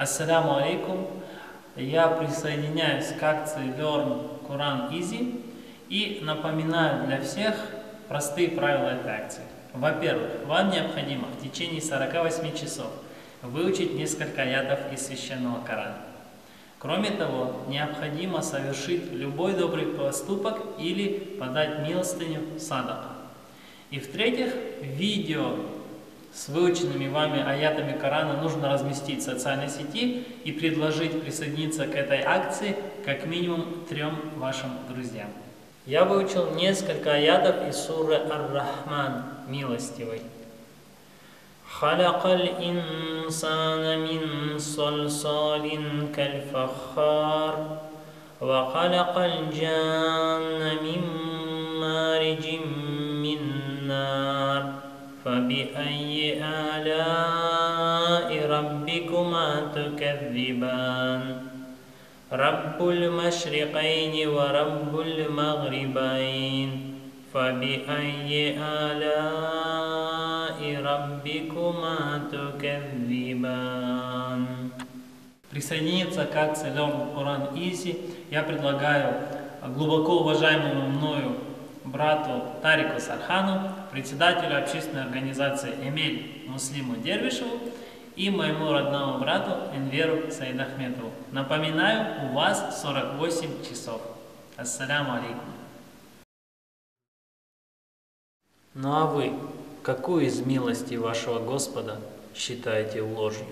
Ассаляму алейкум. Я присоединяюсь к акции Learn Quran Easy и напоминаю для всех простые правила этой акции. Во-первых, вам необходимо в течение 48 часов выучить несколько аятов из Священного Корана. Кроме того, необходимо совершить любой добрый поступок или подать милостыню садака. И в-третьих, видео с выученными вами аятами Корана нужно разместить в социальной сети и предложить присоединиться к этой акции как минимум 3 вашим друзьям. Я выучил несколько аятов из суры Ар-Рахман, Милостивый. Халакал инсана мин сальсалин кальфахар, ва халакал джанна мин мариджим мин нар. فبأي آلاء ربكما تكذبان رب المشرقين ورب المغربين فبأي آلاء ربكما تكذبان. Присоединиться к акции Learn Quran Easy я предлагаю глубоко уважаемому мною брату Тарику Сархану, председателю общественной организации Эмель Муслиму Дервишеву и моему родному брату Энверу Саидахметову. Напоминаю, у вас 48 часов. Ассаляму алейкум. Ну а вы, какую из милостей вашего Господа считаете ложью?